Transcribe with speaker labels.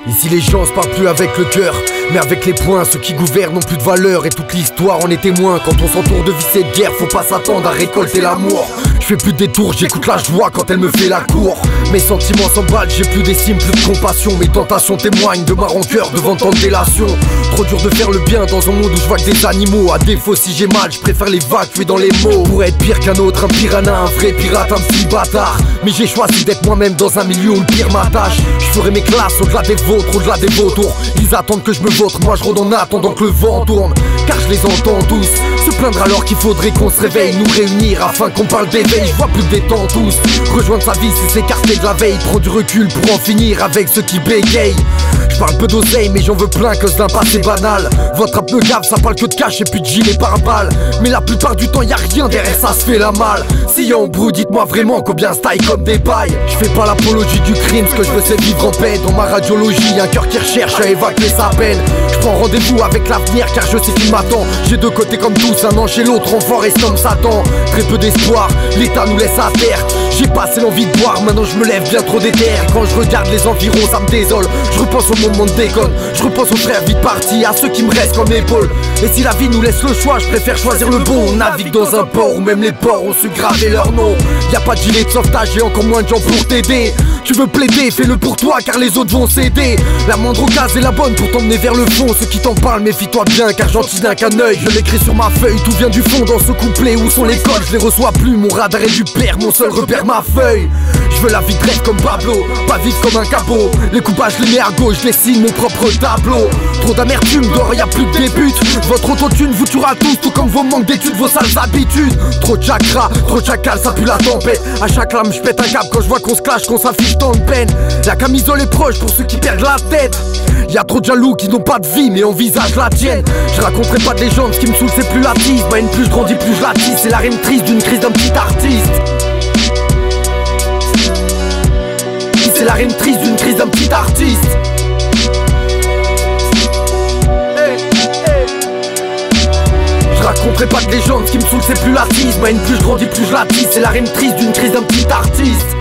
Speaker 1: Ici les gens se parlent plus avec le cœur, mais avec les poings. Ceux qui gouvernent n'ont plus de valeur et toute l'histoire en est témoin. Quand on s'entoure de vices et de guerre, faut pas s'attendre à récolter l'amour. Je fais plus de détours, j'écoute la joie quand elle me fait la cour. Mes sentiments s'emballent, j'ai plus d'estime, plus de compassion. Mes tentations témoignent de ma rancœur devant tant de délation. Trop dur de faire le bien dans un monde où je vois que des animaux. À défaut si j'ai mal, je préfère l'évacuer dans les mots. Pour être pire qu'un autre, un piranha, un vrai pirate, un petit bâtard. Mais j'ai choisi d'être moi-même dans un milieu où le pire m'attache. Je ferai mes classes au-delà des vôtres, au-delà des vautours. Ils attendent que je me vautre, moi je rôde en attendant que le vent tourne. Car je les entends tous se plaindre alors qu'il faudrait qu'on se réveille, nous réunir afin qu'on parle d'éveil. Je vois plus des temps tous. Rejoindre sa vie c'est s'écarter de la veille. Prendre du recul pour en finir avec ceux qui bégayent. Je parle peu d'oseille mais j'en veux plein cause d'un passé banal. Votre rap me gave, ça parle que de cash et puis de gilet pare-balles. Mais la plupart du temps y'a rien derrière, ça se fait la malle. Si y'a embrouille, dites-moi vraiment combien se taille comme des pailles. Je fais pas l'apologie du crime, ce que je veux c'est vivre en paix. Dans ma radiologie, un cœur qui recherche à évacuer sa peine. Je prends rendez-vous avec l'avenir car je sais qu'il m'attend. J'ai deux côtés comme tous, un an chez l'autre, enfant reste comme Satan. Très peu d'espoir, l'état nous laisse à terre. J'ai passé l'envie de boire, maintenant je me lève bien trop déter. Quand je regarde les environs ça me désole. Je repense au moment de déconne, je repense aux frères vite partis, à ceux qui me restent comme épaule. Et si la vie nous laisse le choix, je préfère choisir le bon. On navigue dans un port où même les ports ont su graver leur nom. Y'a pas de gilet de sauvetage et encore moins de gens pour t'aider. Tu veux plaider, fais-le pour toi car les autres vont céder. La moindre occasion est la bonne pour t'emmener vers le fond. Ceux qui t'en parlent, méfie-toi bien car gentil d'un qu'un œil. Je l'écris sur ma feuille, tout vient du fond dans ce couplet. Où sont les cols, je les reçois plus. Mon radar est du père, mon seul repère ma feuille. Je veux la vie de rêve comme Pablo, pas vivre comme un capot. Les coupages les mets à gauche, je dessine mon propre tableau. Trop d'amertume, dehors y'a plus de début. Votre autotune vous tuera tous, tout comme vos manques d'études, vos sales habitudes. Trop de chakra, trop de chacal, ça pue la tempête. À chaque lame je pète un câble quand je vois qu'on se clash, qu'on s'affiche tant de peine. La camisole est proche pour ceux qui perdent la tête. Y'a trop de jaloux qui n'ont pas de vie mais envisagent la tienne. Je raconterai pas de légende, ce qui me saoule c'est plus la tisse. Bah une plus je grandis plus je la tisse, c'est la rime triste d'une crise d'un petit artiste. C'est la rime triste d'une crise d'un petit artiste. Je raconterai pas de légende, ce qui me saoule c'est plus la tisse. Bah une plus je grandis plus je la tisse, c'est la rime triste d'une crise d'un petit artiste.